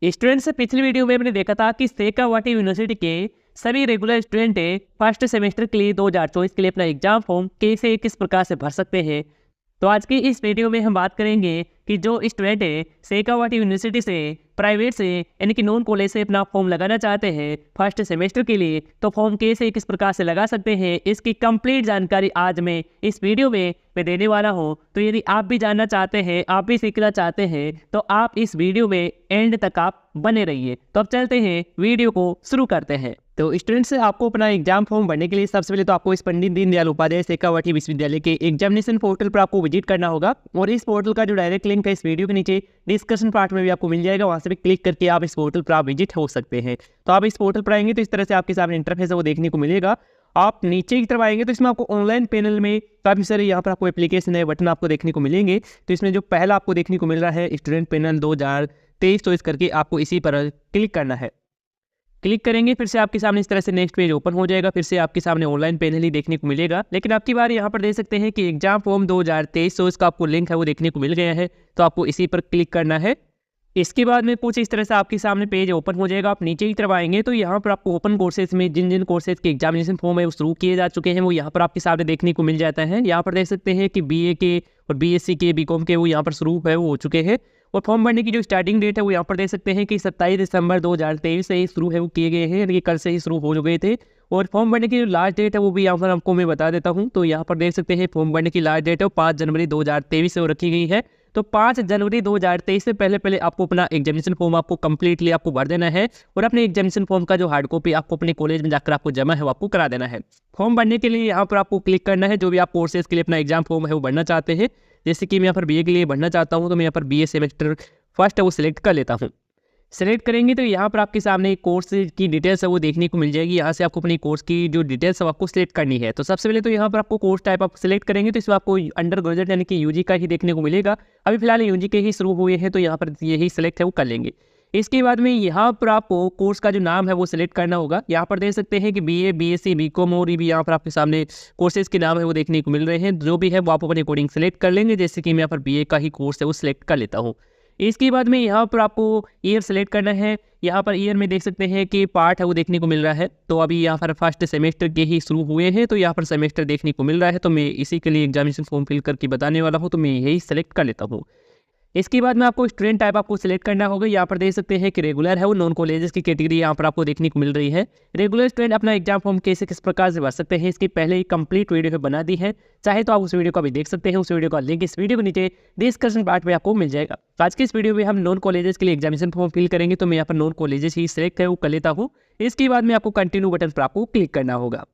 Student से पिछली video में हमने देखा था कि शेखावाटी यूनिवर्सिटी के सभी रेगुलर स्टूडेंट फर्स्ट सेमेस्टर के लिए 2024 के लिए अपना एग्जाम फॉर्म कैसे किस प्रकार से भर सकते हैं। तो आज की इस वीडियो में हम बात करेंगे कि जो स्टूडेंट शेखावाटी यूनिवर्सिटी से प्राइवेट से यानी कि नॉन कॉलेज से अपना फॉर्म लगाना चाहते हैं फर्स्ट सेमेस्टर के लिए, तो फॉर्म कैसे किस प्रकार से लगा सकते हैं, इसकी कंप्लीट जानकारी आज मैं इस वीडियो में देने वाला हूं। तो यदि आप भी जानना चाहते हैं, आप भी सीखना चाहते हैं, तो आप इस वीडियो में एंड तक आप बने रहिए। तो अब चलते हैं, वीडियो को शुरू करते हैं। तो स्टूडेंट्स, आपको अपना एग्जाम फॉर्म भरने के लिए सबसे पहले तो आपको इस पंडित दीनदयाल उपाध्याय शेखावाटी विश्वविद्यालय के एग्जामिनेशन पोर्टल पर आपको विजिट करना होगा, और इस पोर्टल का जो डायरेक्ट लिंक है इस वीडियो के नीचे डिस्कशन पार्ट में भी आपको मिल जाएगा। वहां से भी क्लिक करके आप इस पोर्टल पर आप विजिट हो सकते हैं। तो आप इस पोर्टल पर आएंगे तो इस तरह से आपके सामने इंटरफेस है वो देखने को मिलेगा। आप नीचे की तरफ आएंगे तो इसमें आपको ऑनलाइन पैनल में काफ़ी सारे यहाँ पर आपको एप्लीकेशन है बटन आपको देखने को मिलेंगे। तो इसमें जो पहला आपको देखने को मिल रहा है स्टूडेंट पैनल 2023, तो इस करके आपको इसी पर क्लिक करना है। क्लिक करेंगे फिर से आपके सामने इस तरह से नेक्स्ट पेज ओपन हो जाएगा। फिर से आपके सामने ऑनलाइन पैनल ही देखने को मिलेगा, लेकिन आपकी बार यहाँ पर देख सकते हैं कि एग्जाम फॉर्म 2023, तो इसका आपको लिंक है वो देखने को मिल गया है। तो आपको इसी पर क्लिक करना है। इसके बाद में कुछ इस तरह से आपके सामने पेज ओपन हो जाएगा। आप नीचे की तरफ आएंगे तो यहाँ पर आपको ओपन कोर्सेज में जिन जिन कोर्सेज के एग्जामिनेशन फॉर्म है वो शुरू किए जा चुके हैं वो यहाँ पर आपके सामने देखने को मिल जाता है। यहाँ पर देख सकते हैं कि बीए के और बीएससी के, बीकॉम के वो यहाँ पर शुरू है वो हो चुके हैं। और फॉर्म भरने की जो स्टार्टिंग डेट है वो यहाँ पर देख सकते हैं कि 27 दिसंबर 2023 से ही शुरू है वो किए गए हैं, यानी कल से ही शुरू हो गए थे। और फॉर्म भरने की जो लास्ट डेट है वो भी यहाँ पर आपको मैं बता देता हूँ। तो यहाँ पर देख सकते हैं फॉर्म भरने की लास्ट डेट है वो 5 जनवरी 2023 से रखी गई है। तो 5 जनवरी 2023 से पहले आपको अपना एग्जामिनेशन फॉर्म आपको कंप्लीटली आपको भर देना है, और अपने एग्जामिनेशन फॉर्म का जो हार्ड कॉपी आपको अपने कॉलेज में जाकर आपको जमा है वो आपको करा देना है। फॉर्म भरने के लिए यहाँ पर आपको क्लिक करना है जो भी आप कोर्सेज के लिए अपना एग्जाम फॉर्म है वो भरना चाहते हैं। जैसे कि मैं यहाँ पर बीए के लिए भरना चाहता हूँ, तो मैं यहाँ पर बीए सेमेस्टर फर्स्ट है वो सिलेक्ट कर लेता हूँ। सेलेक्ट करेंगे तो यहाँ पर आपके सामने कोर्स की डिटेल्स है वो देखने को मिल जाएगी। यहाँ से आपको अपनी कोर्स की जो डिटेल्स है आपको सिलेक्ट करनी है। तो सबसे पहले तो यहाँ पर आपको कोर्स टाइप आप सिलेक्ट करेंगे तो इसमें आपको अंडर ग्रेजुएट यानी कि यूजी का ही देखने को मिलेगा। अभी फिलहाल यूजी के ही शुरू हुए हैं, तो यहाँ पर यही सिलेक्ट है वो कर लेंगे। इसके बाद में यहाँ पर आपको कोर्स का जो नाम है वो सिलेक्ट करना होगा। यहाँ पर देख सकते हैं कि बीए, बीएससी, बीकॉम और भी यहाँ पर आपके सामने कोर्सेज के नाम है वो देखने को मिल रहे हैं। जो भी है वो आप अपने अकॉर्डिंग सेलेक्ट कर लेंगे। जैसे कि मैं यहाँ पर बीए का ही कोर्स है वो सिलेक्ट कर लेता हूँ। इसके बाद में यहाँ पर आपको ईयर सेलेक्ट करना है। यहाँ पर ईयर में देख सकते हैं कि पार्ट है वो देखने को मिल रहा है। तो अभी यहाँ पर फर्स्ट सेमेस्टर के ही शुरू हुए हैं, तो यहाँ पर सेमेस्टर देखने को मिल रहा है। तो मैं इसी के लिए एग्जामिनेशन फॉर्म फिल करके बताने वाला हूँ, तो मैं यही सेलेक्ट कर लेता हूँ। इसके बाद में आपको स्टूडेंट टाइप आपको सिलेक्ट करना होगा। यहाँ पर देख सकते हैं कि रेगुलर है वो नॉन कॉलेजेस की कैटेगरी यहाँ पर आपको देखने को मिल रही है। रेगुलर स्टूडेंट अपना एग्जाम फॉर्म कैसे किस प्रकार से भर सकते हैं इसकी पहले ही कंप्लीट वीडियो बना दी है, चाहे तो आप उस वीडियो को भी देख सकते हैं। उस वीडियो का लिंक इस वीडियो के नीचे डिस्कशन पार्ट में आपको मिल जाएगा। तो आज की इस वीडियो में हम नॉन कॉलेजेस के लिए एग्जामिनेशन फॉर्म फिल करेंगे, तो मैं यहाँ पर नॉन कॉलेजेस ही सिलेक्ट है वो कर लेता हूँ। इसके बाद में आपको कंटिन्यू बटन पर आपको क्लिक करना होगा।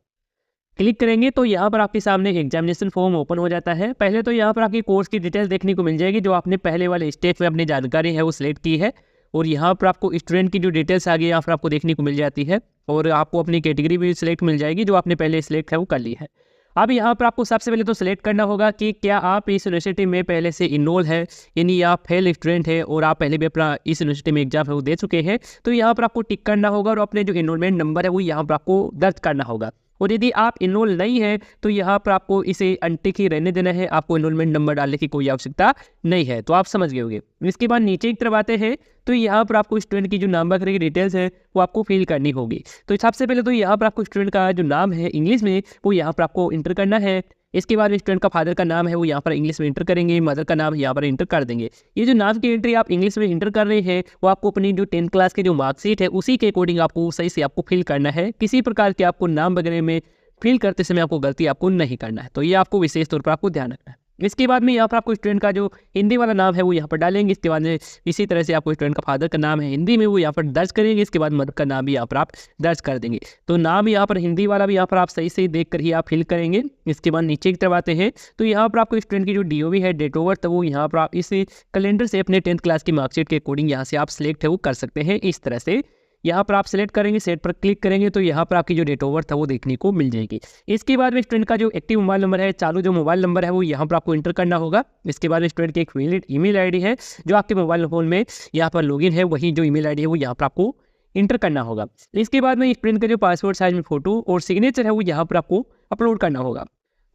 क्लिक करेंगे तो यहाँ पर आपके सामने एग्जामिनेशन फॉर्म ओपन हो जाता है। पहले तो यहाँ पर आपकी कोर्स की डिटेल्स देखने को मिल जाएगी, जो आपने पहले वाले स्टेप में अपनी जानकारी है वो सिलेक्ट की है। और यहाँ पर आपको स्टूडेंट की जो डिटेल्स आ गई यहाँ पर आपको देखने को मिल जाती है, और आपको अपनी कैटेगरी भी सिलेक्ट मिल जाएगी जो आपने पहले सिलेक्ट है वो कर ली है। अब यहाँ पर आपको सबसे पहले तो सिलेक्ट करना होगा कि क्या आप इस यूनिवर्सिटी में पहले से इनरोल है, यानी आप फेल स्टूडेंट है और आप पहले भी अपना इस यूनिवर्सिटी में एग्जाम है वो दे चुके हैं। तो यहाँ पर आपको टिक करना होगा और अपने जो इनरोलमेंट नंबर है वो यहाँ पर आपको दर्ज करना होगा। और यदि आप इनरोल नहीं है तो यहाँ पर आपको इसे अनटिक ही रहने देना है, आपको इनरोलमेंट नंबर डालने की कोई आवश्यकता नहीं है। तो आप समझ गए होंगे। इसके बाद नीचे की तरफ आते हैं तो यहाँ पर आपको स्टूडेंट की जो नाम वगैरह की डिटेल्स है वो आपको फिल करनी होगी। तो सबसे पहले तो यहाँ पर आपको स्टूडेंट का जो नाम है इंग्लिश में वो यहाँ पर आपको इंटर करना है। इसके बाद स्टूडेंट का फादर का नाम है वो यहाँ पर इंग्लिश में इंटर करेंगे, मदर का नाम यहाँ पर इंटर कर देंगे। ये जो नाम की एंट्री आप इंग्लिश में इंटर कर रहे हैं वो आपको अपनी जो 10th क्लास की जो मार्कशीट है उसी के अकॉर्डिंग आपको सही से आपको फिल करना है। किसी प्रकार के आपको नाम वगैरह में फिल करते समय आपको गलती आपको नहीं करना है, तो ये आपको विशेष तौर पर आपको ध्यान रखना है। इसके बाद में यहाँ पर आपको स्टूडेंट का जो हिंदी वाला नाम है वो यहाँ पर डालेंगे। इसके बाद में इसी तरह से आपको स्टूडेंट का फादर का नाम है हिंदी में वो यहाँ पर दर्ज करेंगे। इसके बाद मदर का नाम भी यहाँ पर आप दर्ज कर देंगे। तो नाम यहाँ पर हिंदी वाला भी यहाँ पर आप सही से देख कर ही आप फिल करेंगे। इसके बाद नीचे की तरफ आते हैं तो यहाँ पर आपको स्टूडेंट की जो डीओवी है, डेट ऑफ बर्थ, वो यहाँ पर आप इस कैलेंडर से अपने 10th क्लास की मार्कशीट के अकॉर्डिंग यहाँ से आप सिलेक्ट है वो कर सकते हैं। इस तरह से यहाँ पर आप सिलेक्ट करेंगे, सेट पर क्लिक करेंगे तो यहाँ पर आपकी जो डेट ऑफ बर्थ है वो देखने को मिल जाएगी। इसके बाद में स्टूडेंट का जो एक्टिव मोबाइल नंबर है, चालू जो मोबाइल नंबर है वो यहाँ पर आपको इंटर करना होगा। इसके बाद स्टूडेंट की एक वैलिड ईमेल आईडी है जो आपके मोबाइल फोन में यहाँ पर लॉगिन है, वही जो ईमेल आईडी है वो यहाँ पर आपको इंटर करना होगा। इसके बाद में स्टूडेंट का जो पासपोर्ट साइज में फोटो और सिग्नेचर है वो यहाँ पर आपको अपलोड करना होगा।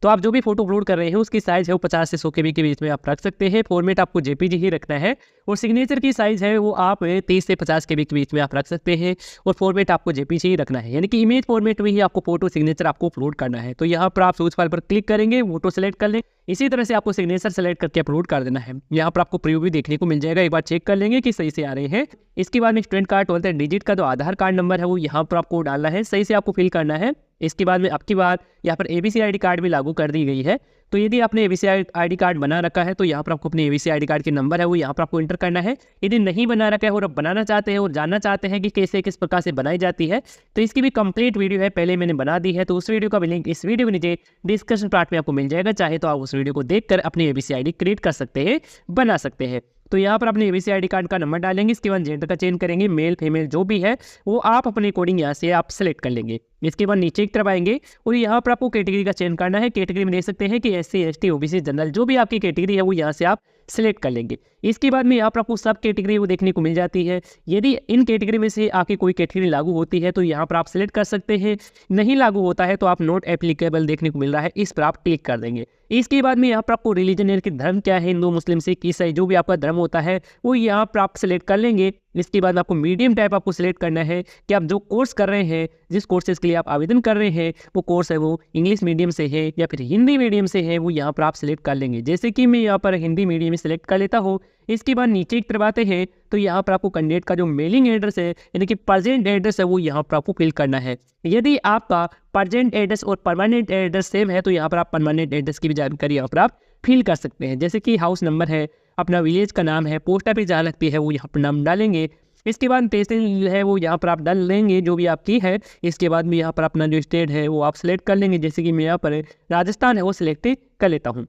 तो आप जो भी फोटो अपलोड कर रहे हैं उसकी साइज़ है वो 50 से 100 KB के बीच में आप रख सकते हैं। फॉर्मेट आपको JPG ही रखना है और सिग्नेचर की साइज़ है वो आप 30 से 50 KB के बीच में आप रख सकते हैं और फॉर्मेट आपको JPG ही रखना है, यानी कि इमेज फॉर्मेट में ही आपको फोटो सिग्नेचर आपको अपलोड करना है। तो यहाँ पर आप चूज फाइल पर क्लिक करेंगे, फोटो सेलेक्ट कर लें, इसी तरह से आपको सिग्नेचर सेलेक्ट करके अपलोड कर देना है। यहाँ पर आपको प्रीव्यू भी देखने को मिल जाएगा, एक बार चेक कर लेंगे कि सही से आ रहे हैं। इसके बाद में स्टूडेंट कार्ड 12 डिजिट का जो आधार कार्ड नंबर है वो यहाँ पर आपको डालना है, सही से आपको फिल करना है। इसके बाद में आपकी बात यहाँ पर ABC ID कार्ड भी लागू कर दी गई है। तो यदि आपने ABC ID कार्ड बना रखा है तो यहाँ पर आपको अपने ABC ID कार्ड के नंबर है वो यहाँ पर आपको इंटर करना है। यदि नहीं बना रखा है और आप बनाना चाहते हैं और जानना चाहते हैं कि कैसे किस प्रकार से बनाई जाती है तो इसकी भी कंप्लीट वीडियो है, पहले मैंने बना दी है, तो उस वीडियो का भी लिंक इस वीडियो के नीचे डिस्क्रिप्शन पार्ट में आपको मिल जाएगा। चाहे तो आप उस वीडियो को देखकर अपनी ABC ID क्रिएट कर सकते हैं, बना सकते हैं। तो यहाँ पर अपने ABC ID कार्ड का नंबर डालेंगे, इसके बाद जेंडर का चेंज करेंगे, मेल फीमेल जो भी है वो आप अपने अकॉर्डिंग यहाँ से आप सेलेक्ट कर लेंगे। इसके बाद नीचे की तरफ आएंगे और यहाँ पर आपको कैटेगरी का चेंज करना है। कैटेगरी में देख सकते हैं कि SC ST OBC जनरल जो भी आपकी कैटेगरी है वो यहाँ से आप सिलेक्ट कर लेंगे। इसके बाद में यहाँ पर आपको सब कैटेगरी वो देखने को मिल जाती है। यदि इन कैटेगरी में से आपकी कोई कैटेगरी लागू होती है तो यहाँ पर आप सिलेक्ट कर सकते हैं, नहीं लागू होता है तो आप नॉट एप्लीकेबल देखने को मिल रहा है, इस पर आप क्लिक कर देंगे। इसके बाद में यहाँ पर आपको रिलीजन यानी कि धर्म क्या है, हिंदू मुस्लिम सिख ईसाई जो भी आपका धर्म होता है वो यहाँ पर आप सिलेक्ट कर लेंगे। इसके बाद आपको मीडियम टाइप आपको सिलेक्ट करना है कि आप जो कोर्स कर रहे हैं, जिस कोर्सेज के लिए आप आवेदन कर रहे हैं वो कोर्स है वो इंग्लिश मीडियम से है या फिर हिंदी मीडियम से है, वो यहाँ पर आप सिलेक्ट कर लेंगे। जैसे कि मैं यहाँ पर हिंदी मीडियम में सिलेक्ट कर लेता हूँ। इसके बाद नीचे की तरफ आते हैं तो यहाँ पर आपको कैंडिडेट का जो मेलिंग एड्रेस है यानी कि प्रेजेंट एड्रेस है वो यहाँ पर आपको फिल करना है। यदि आपका प्रेजेंट एड्रेस और परमानेंट एड्रेस सेम है तो यहाँ पर आप परमानेंट एड्रेस की भी जानकारी यहाँ पर आप फिल कर सकते हैं। जैसे कि हाउस नंबर है, अपना विलेज का नाम है, पोस्ट ऑफिस जहाँ लगती है वो यहाँ पर नाम डालेंगे। इसके बाद तहसील है वो यहाँ पर आप डाल लेंगे जो भी आपकी है। इसके बाद में यहाँ पर अपना जो स्टेट है वो आप सिलेक्ट कर लेंगे, जैसे कि मैं यहाँ पर राजस्थान है वो सिलेक्ट कर लेता हूँ।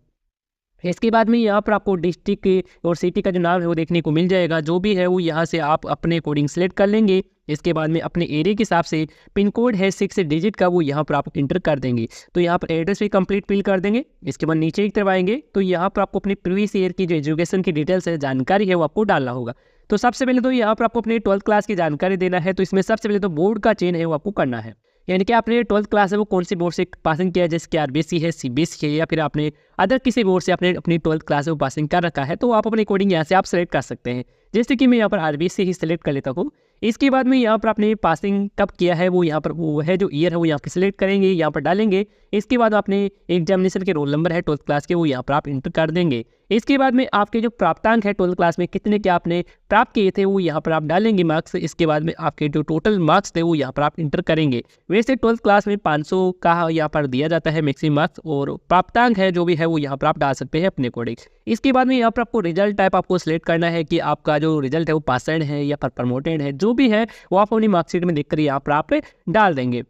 इसके बाद में यहाँ पर आपको डिस्ट्रिक्ट और सिटी का जो नाम है वो देखने को मिल जाएगा, जो भी है वो यहाँ से आप अपने अकॉर्डिंग सेलेक्ट कर लेंगे। इसके बाद में अपने एरिया के हिसाब से पिन कोड है 6 डिजिट का वो यहाँ पर आप इंटर कर देंगे। तो यहाँ पर एड्रेस भी कंप्लीट फिल कर देंगे। इसके बाद नीचे की तरफ आएंगे तो यहाँ पर आपको अपने प्रीवियस ईयर की जो एजुकेशन की डिटेल्स है, जानकारी है वो आपको डालना होगा। तो सबसे पहले तो यहाँ पर आपको अपने 12th क्लास की जानकारी देना है। तो इसमें सबसे पहले तो बोर्ड का चेंज है वो आपको करना है, यानी कि आपने 12th क्लास है वो कौन सी बोर्ड से पासिंग किया है, जैसे कि RBC है, CBSE है या फिर आपने अदर किसी बोर्ड से आपने अपनी 12th क्लास है वो पासिंग कर रखा है, तो आप अपने अकॉर्डिंग यहाँ से आप सेलेक्ट कर सकते हैं। जैसे कि मैं यहाँ पर RBC ही सिलेक्ट कर लेता हूँ। इसके बाद में यहाँ पर आपने पासिंग कब किया है वो यहाँ पर वो है जो ईयर है वो यहाँ पर सिलेक्ट करेंगे, यहाँ पर डालेंगे। इसके बाद आपने एग्जामिनेशन के रोल नंबर है 12th क्लास के वो यहाँ पर आप इंटर कर देंगे। इसके बाद में आपके जो प्राप्तांक है 12th क्लास में कितने के आपने प्राप्त किए थे वो यहाँ पर आप डालेंगे मार्क्स। इसके बाद में आपके जो टोटल मार्क्स थे वो यहाँ पर आप इंटर करेंगे। वैसे 12th क्लास में 500 का यहाँ पर दिया जाता है मैक्सिमम मार्क्स, और प्राप्तांक है जो भी है वो यहाँ पर आप डाल सकते हैं अपने अकॉर्डिंग। इसके बाद में यहाँ पर आपको रिजल्ट टाइप आपको सिलेक्ट करना है कि आपका जो रिजल्ट है वो पासड है या फिर प्रमोटेड है, जो भी है वो आप अपनी मार्कशीट में देखकर यहाँ पर आप डाल देंगे।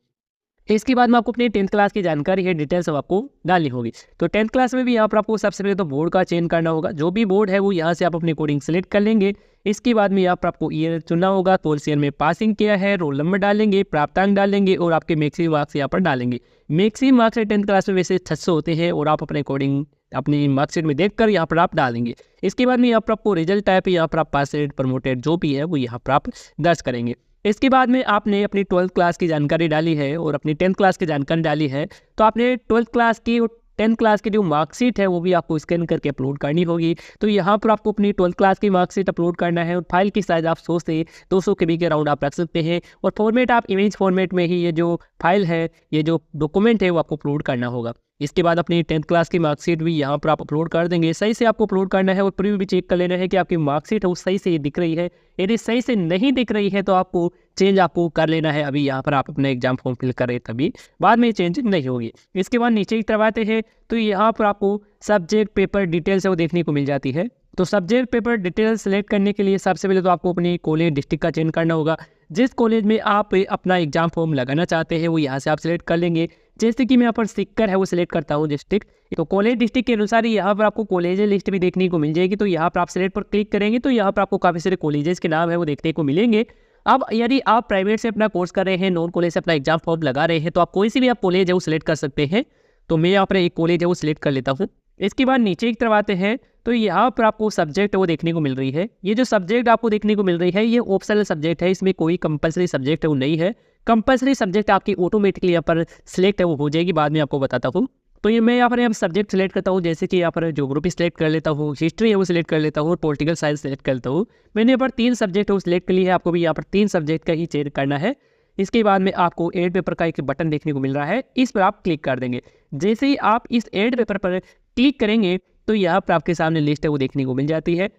इसके बाद में आपको अपनी 10th क्लास की जानकारी है, डिटेल्स सब आपको डालनी होगी। तो 10th क्लास में भी यहाँ पर आपको सबसे पहले तो बोर्ड का चेंज करना होगा, जो भी बोर्ड है वो यहाँ से आप अपनी कोडिंग सेलेक्ट कर लेंगे। इसके बाद में यहाँ पर आपको ईयर चुनना होगा, कौन सी ईयर में पासिंग किया है, रोल नंबर डालेंगे, प्राप्तांक डालेंगे और आपके मैक्सिमम मार्क्स यहाँ पर डालेंगे। मैक्सिमम मार्क्स 10th क्लास में वैसे 600 होते हैं और आप अपने अकॉर्डिंग अपनी मार्कशीट में देखकर यहाँ पर आप डालेंगे। इसके बाद में यहाँ पर आपको रिजल्ट टाइप यहाँ पर आप पासड प्रमोटेड जो भी है वो यहाँ पर आप दर्ज करेंगे। इसके बाद में आपने अपनी 12th क्लास की जानकारी डाली है और अपनी 10th क्लास की जानकारी डाली है, तो आपने 12th क्लास की और 10th क्लास की जो मार्कशीट है वो भी आपको स्कैन करके अपलोड करनी होगी। तो यहाँ पर आपको अपनी 12th क्लास की मार्कशीट अपलोड करना है और फाइल की साइज़ आप 100 से 200 KB के राउंड आप रख सकते हैं, और फॉर्मेट आप इमेज फॉर्मेट में ही ये जो फाइल है, ये जो डॉक्यूमेंट है वो आपको अपलोड करना होगा। इसके बाद अपनी 10th क्लास की मार्कशीट भी यहाँ पर आप अपलोड कर देंगे। सही से आपको अपलोड करना है और प्रीव्यू भी चेक कर लेना है कि आपकी मार्कशीट है वो सही से दिख रही है। यदि सही से नहीं दिख रही है तो आपको चेंज आपको कर लेना है। अभी यहाँ पर आप अपना एग्जाम फॉर्म फिल करें तभी, बाद में चेंज नहीं होगी। इसके बाद नीचे की तरफ आते हैं तो यहाँ पर आपको सब्जेक्ट पेपर डिटेल्स है वो देखने को मिल जाती है। तो सब्जेक्ट पेपर डिटेल्स सेलेक्ट करने के लिए सबसे पहले तो आपको अपनी कॉलेज डिस्ट्रिक्ट का चयन करना होगा। जिस कॉलेज में आप अपना एग्जाम फॉर्म लगाना चाहते हैं वो यहाँ से आप सिलेक्ट कर लेंगे। जैसे कि मैं यहाँ पर सिक्कर है वो सिलेक्ट करता हूँ डिस्ट्रिक्ट, तो कॉलेज डिस्ट्रिक्ट के अनुसार यहाँ पर आपको कॉलेज लिस्ट भी देखने को मिल जाएगी। तो यहाँ पर आप सिलेक्ट पर क्लिक करेंगे तो यहाँ पर आपको काफ़ी सारे कॉलेजेस के नाम है वो देखने को मिलेंगे। अब यदि आप प्राइवेट से अपना कोर्स कर रहे हैं, नॉन कॉलेज से अपना एग्जाम फॉर्म लगा रहे हैं, तो आप कोई सी भी आप कॉलेज है वो सिलेक्ट कर सकते हैं। तो मैं यहाँ पर एक कॉलेज है वो सिलेक्ट कर लेता हूँ। इसके बाद नीचे की तरफ आते हैं तो यहाँ पर आपको सब्जेक्ट वो देखने को मिल रही है। ये जो सब्जेक्ट आपको देखने को मिल रही है ये ऑप्शनल सब्जेक्ट है, इसमें कोई कंपलसरी सब्जेक्ट है वो नहीं है। कंपलसरी सब्जेक्ट आपकी ऑटोमेटिकली यहाँ पर सिलेक्ट है वो हो जाएगी, बाद में आपको बताता हूँ। तो ये मैं यहाँ पर सब्जेक्ट सेलेक्ट करता हूँ, जैसे कि यहाँ पर ज्योग्राफी सेलेक्ट कर लेता हूँ, हिस्ट्री है वो सिलेक्ट कर लेता हूँ और पॉलिटिकल साइंस सेलेक्ट कर लेता हूँ। मैंने यहाँ पर 3 सब्जेक्ट वो सिलेक्ट कर लिया है, आपको भी यहाँ पर 3 सब्जेक्ट का ही चेंज करना है। इसके बाद में आपको एड पेपर का एक बटन देखने को मिल रहा है, इस पर आप क्लिक कर देंगे। जैसे ही आप इस एड पेपर पर क्लिक करेंगे तो यहाँ पर आपके सामने लिस्ट है वो देखने को मिल जाती है।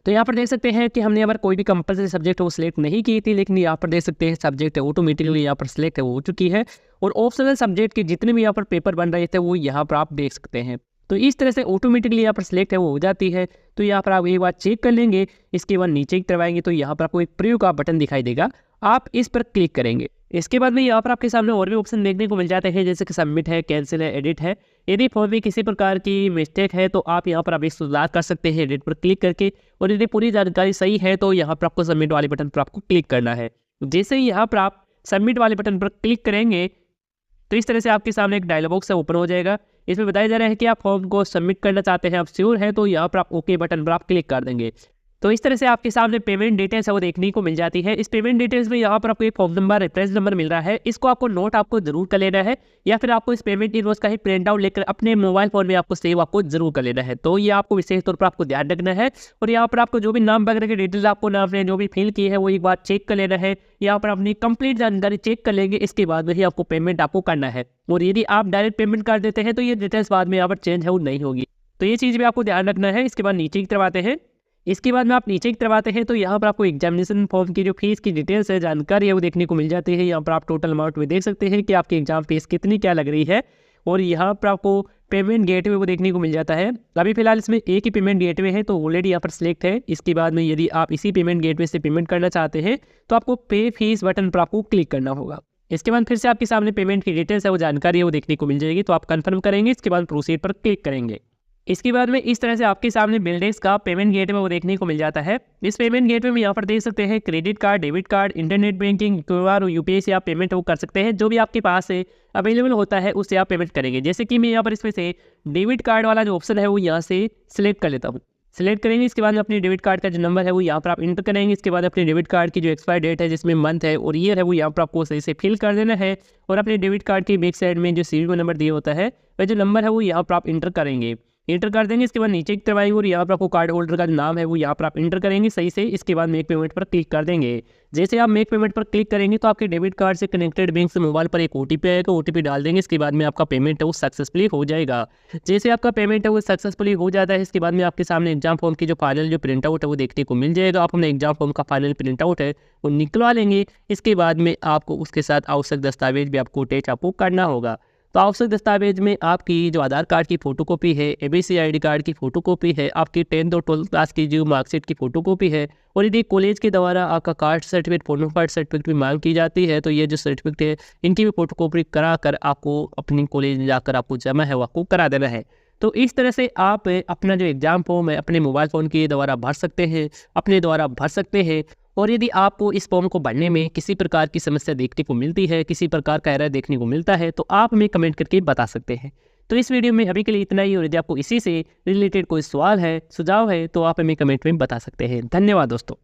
तो यहाँ पर देख सकते हैं कि हमने यहाँ पर कोई भी कंपलसरी सब्जेक्ट वो सिलेक्ट नहीं की थी, लेकिन यहाँ पर देख सकते हैं सब्जेक्ट ऑटोमेटिकली यहाँ पर सिलेक्ट हो चुकी है और ऑप्शनल सब्जेक्ट के जितने भी यहाँ पर पेपर बन रहे थे वो यहाँ पर आप देख सकते हैं। तो इस तरह से ऑटोमेटिकली यहाँ पर सिलेक्ट है वो हो जाती है। तो यहाँ पर आप एक बार चेक कर लेंगे, इसके बाद नीचे की तरफ आएंगे तो यहाँ पर आपको एक प्रीव्यू का बटन दिखाई देगा, आप इस पर क्लिक करेंगे। इसके बाद में यहाँ पर आपके सामने और भी ऑप्शन देखने को मिल जाते हैं, जैसे कि सबमिट है, कैंसिल है, एडिट है। यदि फॉर्म में किसी प्रकार की मिस्टेक है तो आप यहाँ पर अभी सुधार कर सकते हैं एडिट पर क्लिक करके, और यदि पूरी जानकारी सही है तो यहाँ पर आपको सबमिट वाले बटन पर आपको क्लिक करना है। जैसे ही यहाँ पर आप सबमिट वाले बटन पर क्लिक करेंगे तो इस तरह से आपके सामने एक डायलॉग बॉक्स ओपन हो जाएगा। इसमें बताया जा रहा है कि आप फॉर्म को सबमिट करना चाहते हैं, आप श्योर हैं तो यहाँ पर आप ओके बटन पर आप क्लिक कर देंगे। तो इस तरह से आपके सामने पेमेंट डिटेल्स है वो देखने को मिल जाती है। इस पेमेंट डिटेल्स में यहाँ पर आपको एक फॉर्म नंबर, रेफरेंस नंबर मिल रहा है, इसको आपको नोट आपको जरूर कर लेना है, या फिर आपको इस पेमेंट इनवॉइस का ही प्रिंट आउट लेकर अपने मोबाइल फोन में आपको सेव आपको जरूर कर लेना है। तो ये आपको विशेष तौर पर आपको ध्यान रखना है। और यहाँ पर आपको जो भी नाम वगैरह की डिटेल्स आपको ना आपने जो भी फिल की है वो एक बार चेक कर लेना है। यहाँ पर अपनी कंप्लीट जानकारी चेक कर लेंगे, इसके बाद में ही आपको पेमेंट आपको करना है। और यदि आप डायरेक्ट पेमेंट कर देते हैं तो ये डिटेल्स बाद में यहाँ पर चेंज है वो नहीं होगी। तो ये चीज़ भी आपको ध्यान रखना है। इसके बाद नीचे की तरफ आते हैं। इसके बाद में आप नीचे की तरफ आते हैं तो यहाँ पर आपको एग्जामिनेशन फॉर्म की जो फीस की डिटेल्स है, जानकारी है वो देखने को मिल जाती है। यहाँ पर आप टोटल अमाउंट में देख सकते हैं कि आपकी एग्जाम फीस कितनी क्या लग रही है, और यहाँ पर आपको पेमेंट गेटवे वो देखने को मिल जाता है। अभी फिलहाल इसमें एक ही पेमेंट गेटवे है तो ऑलरेडी यहाँ पर सिलेक्ट है। इसके बाद में यदि आप इसी पेमेंट गेटवे से पेमेंट करना चाहते हैं तो आपको पे फीस बटन पर आपको क्लिक करना होगा। इसके बाद फिर से आपके सामने पेमेंट की डिटेल्स है वो जानकारी है वो देखने को मिल जाएगी, तो आप कन्फर्म करेंगे, इसके बाद प्रोसीड पर क्लिक करेंगे। इसके बाद में इस तरह से आपके सामने बिल्डेक्स का पेमेंट गेटवे वो देखने को मिल जाता है। इस पेमेंट गेटवे में यहाँ पर देख सकते हैं credit card, debit card, internet banking, QR और यूपीआई से आप पेमेंट वो कर सकते हैं। जो भी आपके पास से अवेलेबल होता है उससे आप पेमेंट करेंगे। जैसे कि मैं यहाँ पर इसमें से डेबिट कार्ड वाला जो ऑप्शन है वो यहाँ से सिलेक्ट कर लेता हूँ। सिलेक्ट करेंगे, इसके बाद में अपने डेबिट कार्ड का जो नंबर है वो यहाँ पर आप इंटर करेंगे। इसके बाद अपने डेबिट कार्ड की जो एक्सपायर डेट है, जिसमें मंथ है और ईयर है, वो यहाँ पर आपको सही से फिल कर देना है। और अपने डेबिट कार्ड की बैक साइड में जो सीरियल नंबर दिया होता है वह जो नंबर है वो यहाँ पर आप इंटर करेंगे। इंटर कर देंगे, इसके बाद नीचे की तरफ आएंगे और यहाँ पर आपको कार्ड होल्डर का जो नाम है वो यहाँ पर आप इंटर करेंगे सही से। इसके बाद मेक पेमेंट पर क्लिक कर देंगे। जैसे आप मेक पेमेंट पर क्लिक करेंगे तो आपके डेबिट कार्ड से कनेक्टेड बैंक से मोबाइल पर एक ओटीपी आएगा, ओटीपी डाल देंगे। इसके बाद में आपका पेमेंट है वो सक्सेसफुली हो जाएगा। जैसे आपका पेमेंट है वो सक्सेसफुली हो जाता है, इसके बाद में आपके सामने एग्जाम फॉर्म की जो फाइनल जो प्रिंट आउट है वो देखने को मिल जाएगा। आप अपने एग्जाम फॉर्म का फाइनल प्रिंट आउट है वो निकलवा लेंगे। इसके बाद में आपको उसके साथ आवश्यक दस्तावेज भी आपको अटैच आपको करना होगा। तो आवश्यक दस्तावेज में आपकी जो आधार कार्ड की फोटोकॉपी है, एबीसी आईडी कार्ड की फोटोकॉपी है, आपकी 10th और 12th क्लास की जो मार्कशीट की फोटोकॉपी है, और यदि कॉलेज के द्वारा आपका कास्ट सर्टिफिकेट, बोनाफाइड सर्टिफिकेट भी मांग की जाती है तो ये जो सर्टिफिकेट है इनकी भी फोटोकॉपी करा कर आपको अपनी कॉलेज में जाकर आपको जमा है वो आपको करा देना है। तो इस तरह से आप अपना जो एग्जाम फॉर्म है अपने मोबाइल फ़ोन के द्वारा भर सकते हैं, अपने द्वारा भर सकते हैं। और यदि आपको इस फॉर्म को भरने में किसी प्रकार की समस्या देखने को मिलती है, किसी प्रकार का एरर देखने को मिलता है, तो आप हमें कमेंट करके बता सकते हैं। तो इस वीडियो में अभी के लिए इतना ही, और यदि आपको इसी से रिलेटेड कोई सवाल है, सुझाव है, तो आप हमें कमेंट में बता सकते हैं। धन्यवाद दोस्तों।